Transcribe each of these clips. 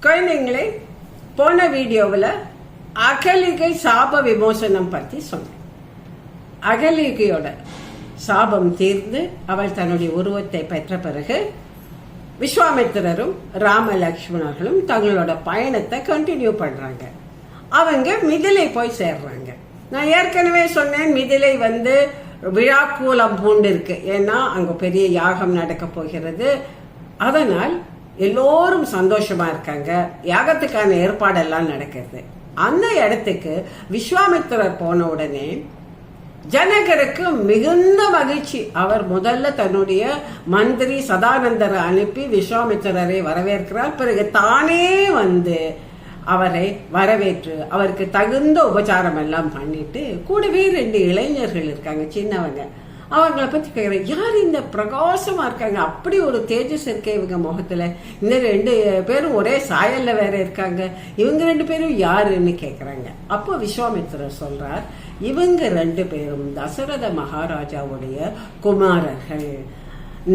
குழந்தைங்களே, போன வீடியோவில் அகலிகை சாப விமோசனம் பற்றி சொன்னேன். அகலிகையோட சாபம் தீர்ந்து அவள் தன்னுடைய உருவத்தை பெற்ற பிறகு விஸ்வாமித்திரரும் ராம லக்ஷ்மணர்களும் தங்களோட பயணத்தை கண்டினியூ பண்றாங்க. அவங்க மிதிலை போய் சேர்றாங்க. நான் ஏற்கனவே சொன்னேன், மிதிலை விழாக்கூலம் பூண்டு இருக்கு. ஏன்னா அங்க பெரிய யாகம் நடக்க போகிறது. அதனால் எல்லோரும் சந்தோஷமா இருக்காங்க. யாகத்துக்கான ஏற்பாடெல்லாம் நடக்கிறது. அந்த இடத்துக்கு விஸ்வாமித்திரர் போன உடனே ஜனகருக்கு மிகுந்த மகிழ்ச்சி. அவர் முதல்ல தன்னுடைய மந்திரி சதானந்தரை அனுப்பி விஸ்வாமித்திரரை வரவேற்கிறார். பிறகு தானே அவரை வரவேற்று அவருக்கு தகுந்த உபச்சாரம் எல்லாம் பண்ணிட்டு, கூடவே 2 இளைஞர்கள் இருக்காங்க, சின்னவங்க. அவங்கள பத்தி கேக்குறேன், யார் இந்த பிரகாசமா இருக்காங்க, அப்படி ஒரு தேஜஸ் இருக்கே இவங்க முகத்துல, இந்த 2 பேரும் ஒரே சாயல்ல வேற இருக்காங்க, இவங்க 2 பேரும் யாருன்னு கேக்குறாங்க. அப்போ விஸ்வாமித்திரர் சொல்றார், இவங்க 2 பேரும் தசரத மகாராஜாவுடைய குமாரர்கள்.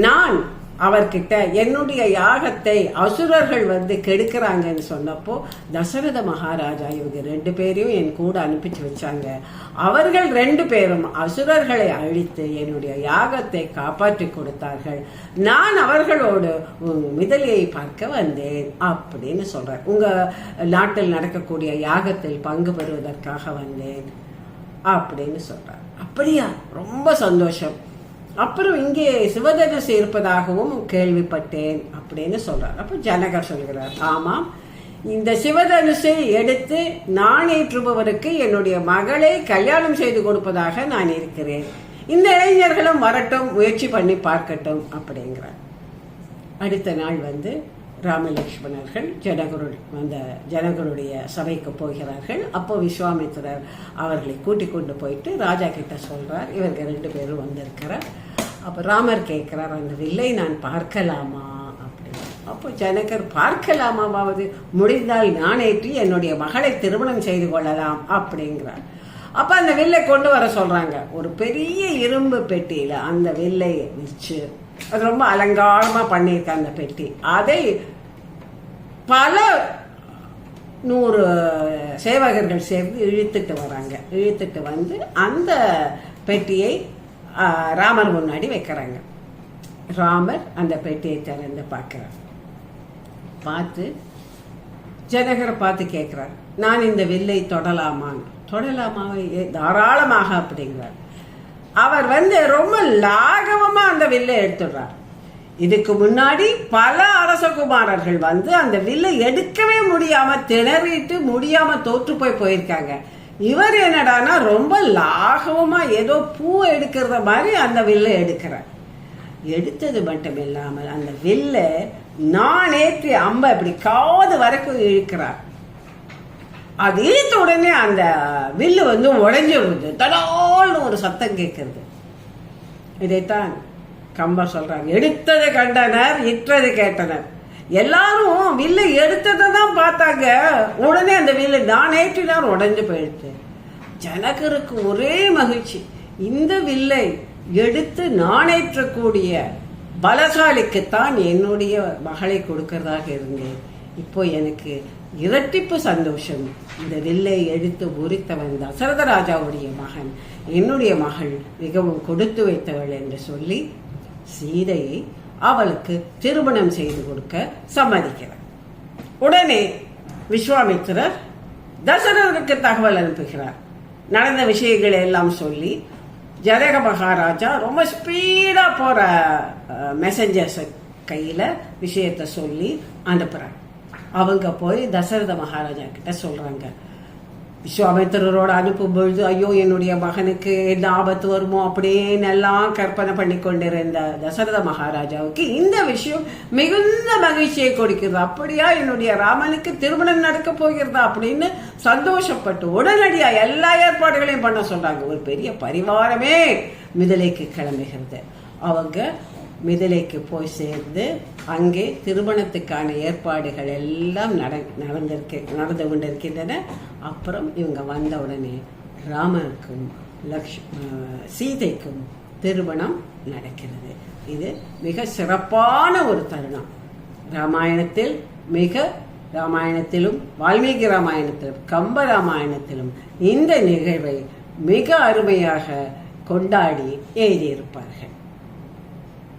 நான் அவர்கிட்ட என்னுடைய யாகத்தை அசுரர்கள் கெடுக்கிறாங்கன்னு சொன்னப்போ தசரத மகாராஜா இவங்க 2 பேரையும் என் கூட அனுப்பிச்சு வச்சாங்க. அவர்கள் 2 பேரும் அசுரர்களை அழித்து என்னுடைய யாகத்தை காப்பாற்றி கொடுத்தார்கள். நான் அவர்களோடு மிதிலையை பார்க்க வந்தேன் அப்படின்னு சொல்றேன். உங்க நாட்டில் நடக்கக்கூடிய யாகத்தில் பங்கு பெறுவதற்காக வந்தேன் அப்படின்னு சொல்றார். அப்படியா, ரொம்ப சந்தோஷம். அப்புறம் இங்கே சிவதனுசு இருப்பதாகவும் கேள்விப்பட்டேன் அப்படின்னு சொல்றார். அப்ப ஜனகர் சொல்கிறார், ஆமாம், இந்த சிவதனுசை எடுத்து நாணேற்றுபவருக்கு என்னுடைய மகளை கல்யாணம் செய்து கொடுப்பதாக நான் இருக்கிறேன். இந்த இளைஞர்களும் வரட்டும், முயற்சி பண்ணி பார்க்கட்டும் அப்படிங்கிறார். அடுத்த நாள் ராமலட்சுமணர்கள் ஜனகருடைய சபைக்கு போகிறார்கள். அப்போ விஸ்வாமித்திரர் அவர்களை கூட்டிக் கொண்டு போயிட்டு ராஜா கிட்ட சொல்றார், இவங்க 2 பேரும் வந்திருக்கிறார். அப்ப ராமர் கேட்கிறார், அந்த வில்லை நான் பார்க்கலாமா அப்படின்னு. அப்போ ஜனகர், பார்க்கலாமாவது, முடிந்தால் நானேற்றி என்னுடைய மகளை திருமணம் செய்து கொள்ளலாம் அப்படிங்கிறார். அப்ப அந்த வில்லை கொண்டு வர சொல்றாங்க. ஒரு பெரிய இரும்பு பெட்டியில அந்த வில்லை வச்சு, அது ரொம்ப அலங்காரமா பண்ணியிருக்க அந்த பெட்டி, அதை பல 100 சேவகர்கள் சேர்ந்து இழுத்துட்டு வராங்க. இழுத்துட்டு அந்த பெட்டியை ராமர் முன்னாடி வைக்கிறாங்க. ராமர் அந்த பெட்டியை திறந்து பார்க்கிறார். பார்த்து ஜனகரை பார்த்து கேட்கிறார், நான் இந்த வில்லை தொடலாமான்னு. தொடலாமா, தாராளமாக அப்படிங்கிறார். அவர் ரொம்ப லாகவமா அந்த வில்லை எடுத்துடுறார். இதுக்கு முன்னாடி பல அரசகுமாரர்கள் அந்த வில்லை எடுக்கவே முடியாம திணறிட்டு முடியாம தோற்று போயிருக்காங்க. இவர் என்னடானா ரொம்ப லாகவமா ஏதோ பூவை எடுக்கிறத மாதிரி அந்த வில்லை எடுக்கிறார். எடுத்தது மட்டும் இல்லாமல் அந்த வில்லை நானேற்றி அம்ப இப்படி காது வரைக்கும் இழுக்கிறார். அது இழுத்த உடனே அந்த வில்லு உடைஞ்சிருது. தடால்னு ஒரு சத்தம் கேட்கிறது. இதைத்தான் கம்பர் சொல்றாங்க, எடுத்தது கண்டனர், இற்றது கேட்டனர். எல்லாரும் வில்லை எடுத்ததை தான் பார்த்தாங்க. உடனே அந்த வில்லு நானேற்றினார், உடைஞ்சு போயிடுச்சு. ஜனகருக்கு ஒரே மகிழ்ச்சி. இந்த வில்லை எடுத்து நானேற்றக்கூடிய பலசாலிக்குத்தான் என்னுடைய மகளை கொடுக்கறதாக இருந்தேன். இப்போ எனக்கு இரட்டிப்பு சந்தோஷம். இந்த வில்லை எடுத்து உரித்தவன் தசரத ராஜாவுடைய மகன், என்னுடைய மகள் மிகவும் கொடுத்து வைத்தவள் என்று சொல்லி சீதையை அவளுக்கு திருமணம் செய்து கொடுக்க சம்மதிக்கிறார். உடனே விஸ்வாமித்திரர் தசரதனுக்கு தகவல் அனுப்புகிறார். நடந்த விஷயங்களை எல்லாம் சொல்லி ஜனக மகாராஜா ரொம்ப ஸ்பீடா போற மெசஞ்சர்ஸ் கையில விஷயத்த சொல்லி அனுப்புறாங்க. அவங்க போய் தசரத மகாராஜா கிட்ட சொல்றாங்க, விஸ்வாமித்திரரோட அனுப்பும் பொழுது ஐயோ என்னுடைய மகனுக்கு என்ன ஆபத்து வருமோ அப்படின்னு எல்லாம் கற்பனை பண்ணி கொண்டிருந்த தசரத மகாராஜாவுக்கு இந்த விஷயம் மிகுந்த மகிழ்ச்சியை கொடுக்கிறது. அப்படியா, என்னுடைய ராமனுக்கு திருமணம் நடக்க போகிறதா அப்படின்னு சந்தோஷப்பட்டு உடனடியா எல்லா ஏற்பாடுகளையும் பண்ண சொல்றாங்க. ஒரு பெரிய பரிவாரமே மிதிலைக்கு கிளம்புகிறது. அவங்க மிதிலைக்கு போய் சேர்ந்து அங்கே திருமணத்துக்கான ஏற்பாடுகள் எல்லாம் நடந்து கொண்டிருக்கின்றன. அப்புறம் இவங்க வந்த உடனே ராமனுக்கும் சீதைக்கும் திருமணம் நடக்கிறது. இது மிக சிறப்பான ஒரு தருணம். ராமாயணத்தில் மிக ராமாயணத்திலும் வால்மீகி ராமாயணத்திலும் கம்ப ராமாயணத்திலும் இந்த நிகழ்வை மிக அருமையாக கொண்டாடி எழுதியிருப்பார்கள்.